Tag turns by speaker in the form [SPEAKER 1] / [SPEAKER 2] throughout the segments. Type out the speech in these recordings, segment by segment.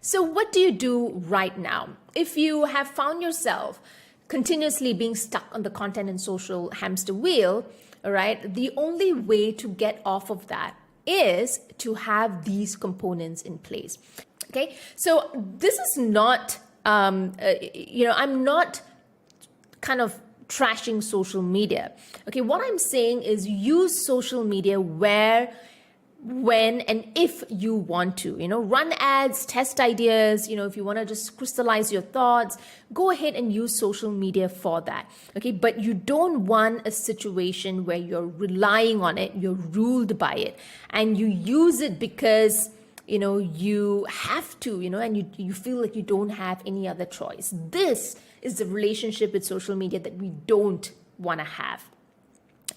[SPEAKER 1] So what do you do right now? If you have found yourself continuously being stuck on the content and social hamster wheel, all right, the only way to get off of that is to have these components in place. Okay, so this is not, I'm not kind of trashing social media. Okay, what I'm saying is use social media where, when, and if you want to, run ads, test ideas, if you want to just crystallize your thoughts, go ahead and use social media for that. Okay, but you don't want a situation where you're relying on it, you're ruled by it, and you use it because you have to, and you feel like you don't have any other choice. This is the relationship with social media that we don't want to have.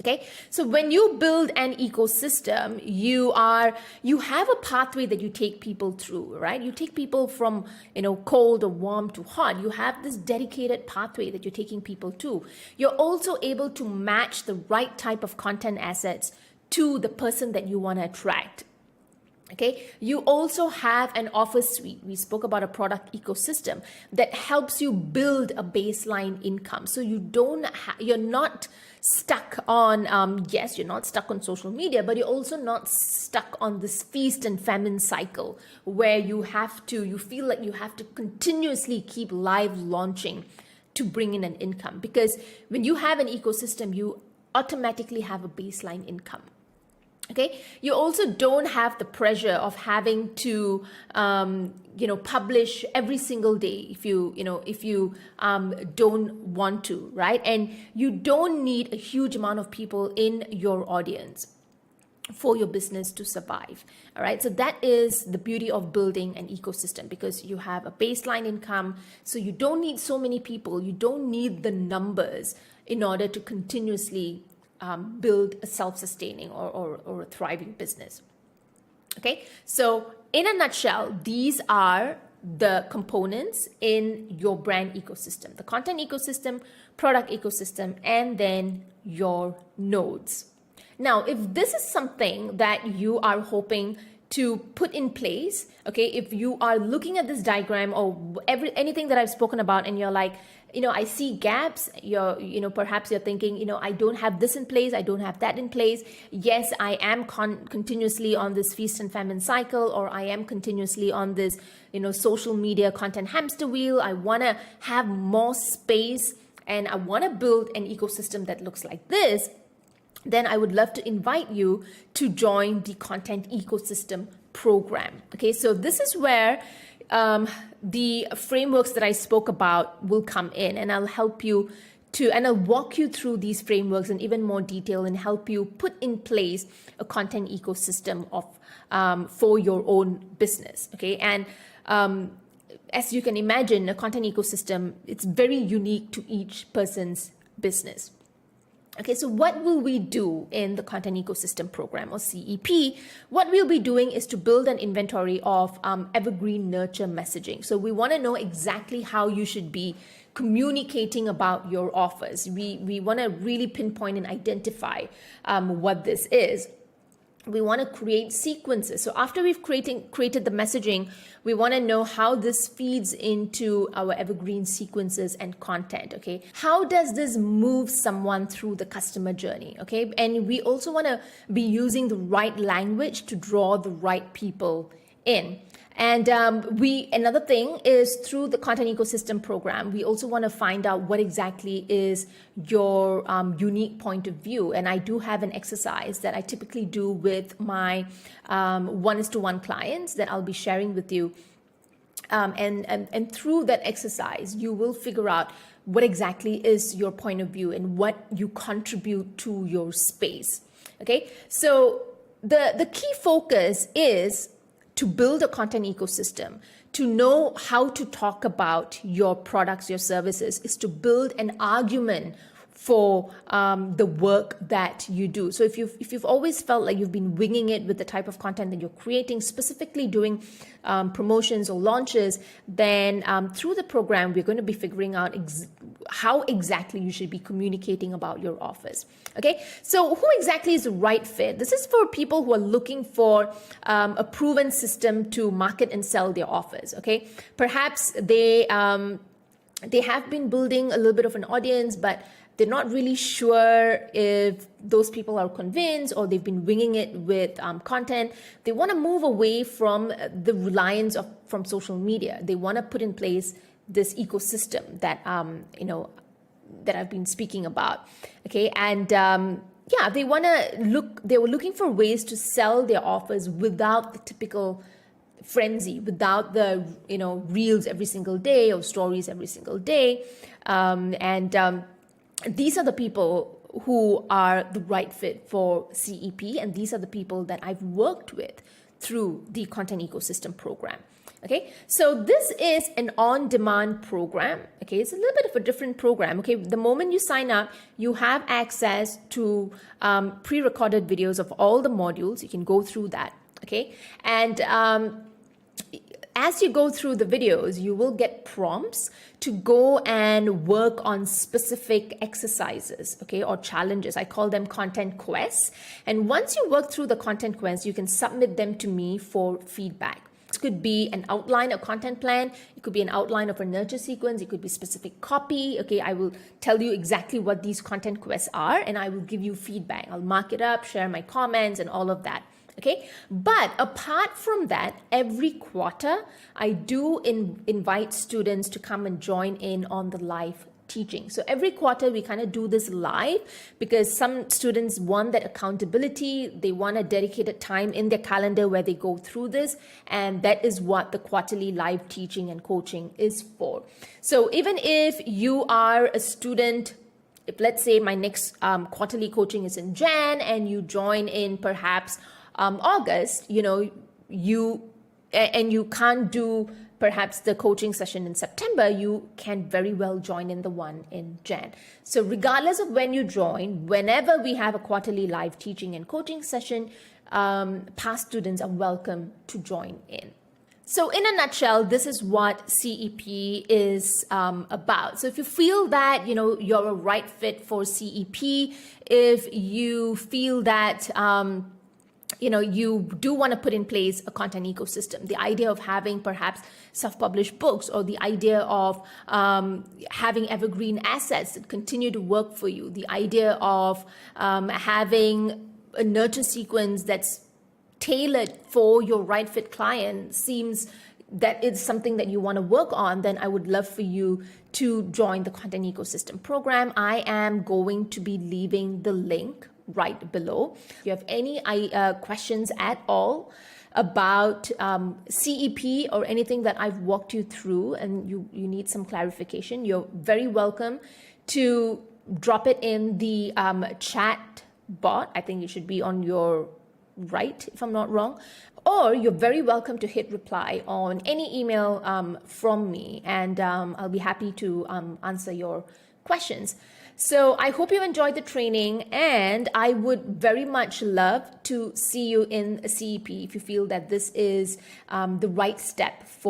[SPEAKER 1] Okay, so when you build an ecosystem, you have a pathway that you take people through, right? You take people from, cold or warm to hot. You have this dedicated pathway that you're taking people to. You're also able to match the right type of content assets to the person that you want to attract. Okay, you also have an offer suite. We spoke about a product ecosystem that helps you build a baseline income. So you're not stuck on, yes, you're not stuck on social media, but you're also not stuck on this feast and famine cycle where you feel like you have to continuously keep live launching to bring in an income. Because when you have an ecosystem, you automatically have a baseline income. Okay, you also don't have the pressure of having to, publish every single day if you don't want to, right? And you don't need a huge amount of people in your audience for your business to survive. All right, so that is the beauty of building an ecosystem, because you have a baseline income, so you don't need so many people, you don't need the numbers in order to continuously build a self-sustaining or a thriving business. Okay, so in a nutshell, these are the components in your brand ecosystem: the content ecosystem, product ecosystem, and then your nodes. Now, if this is something that you are hoping to put in place, okay, if you are looking at this diagram or anything that I've spoken about and you're like, I see gaps, perhaps you're thinking, I don't have this in place, I don't have that in place. Yes, I am continuously on this feast and famine cycle, or I am continuously on this, social media content hamster wheel. I want to have more space and I want to build an ecosystem that looks like this. Then I would love to invite you to join the Content Ecosystem Program. Okay, so this is where the frameworks that I spoke about will come in, and I'll help you and I'll walk you through these frameworks in even more detail and help you put in place a content ecosystem for your own business. Okay, and as you can imagine, a content ecosystem, it's very unique to each person's business. Okay, so what will we do in the Content Ecosystem Program, or CEP? What we'll be doing is to build an inventory of evergreen nurture messaging. So we want to know exactly how you should be communicating about your offers. We want to really pinpoint and identify what this is. We want to create sequences. So after we've created the messaging, we want to know how this feeds into our evergreen sequences and content. Okay, how does this move someone through the customer journey? Okay, and we also want to be using the right language to draw the right people in. And another thing is, through the Content Ecosystem Program, we also want to find out what exactly is your unique point of view. And I do have an exercise that I typically do with my 1:1 clients that I'll be sharing with you. And through that exercise, you will figure out what exactly is your point of view and what you contribute to your space. Okay, so the key focus is to build a content ecosystem, to know how to talk about your products, your services, is to build an argument for the work that you do. So if you've always felt like you've been winging it with the type of content that you're creating, specifically doing promotions or launches, then through the program, we're going to be figuring out how exactly you should be communicating about your offers. Okay, so who exactly is the right fit? This is for people who are looking for a proven system to market and sell their offers. Okay, perhaps they have been building a little bit of an audience, but they're not really sure if those people are convinced, or they've been winging it with content. They want to move away from the reliance from social media. They want to put in place this ecosystem that that I've been speaking about. Okay, and they were looking for ways to sell their offers without the typical frenzy, without the reels every single day or stories every single day, these are the people who are the right fit for CEP, and these are the people that I've worked with through the Content Ecosystem Program. Okay, so this is an on-demand program. Okay, it's a little bit of a different program. Okay, the moment you sign up, you have access to pre-recorded videos of all the modules. You can go through that. Okay, and as you go through the videos, you will get prompts to go and work on specific exercises, okay, or challenges. I call them content quests. And once you work through the content quests, you can submit them to me for feedback. It could be an outline, a content plan. It could be an outline of a nurture sequence. It could be specific copy. Okay, I will tell you exactly what these content quests are, and I will give you feedback. I'll mark it up, share my comments, and all of that. Okay, but apart from that, every quarter, I do invite students to come and join in on the live teaching. So every quarter, we kind of do this live because some students want that accountability. They want a dedicated time in their calendar where they go through this. And that is what the quarterly live teaching and coaching is for. So even if you are a student, if let's say my next quarterly coaching is in Jan and you join in perhaps August, you can't do perhaps the coaching session in September, you can very well join in the one in Jan. So regardless of when you join, whenever we have a quarterly live teaching and coaching session, past students are welcome to join in. So in a nutshell, this is what CEP is about. So if you feel that, you're a right fit for CEP, if you feel that, you do want to put in place a content ecosystem, the idea of having perhaps self-published books, or the idea of having evergreen assets that continue to work for you, the idea of having a nurture sequence that's tailored for your right fit client seems that it's something that you want to work on, then I would love for you to join the Content Ecosystem Program. I am going to be leaving the link right below. If you have any questions at all about CEP or anything that I've walked you through and you need some clarification, you're very welcome to drop it in the chat bot. I think it should be on your right, if I'm not wrong. Or you're very welcome to hit reply on any email from me, and I'll be happy to answer your questions. So I hope you enjoyed the training, and I would very much love to see you in CEP if you feel that this is the right step for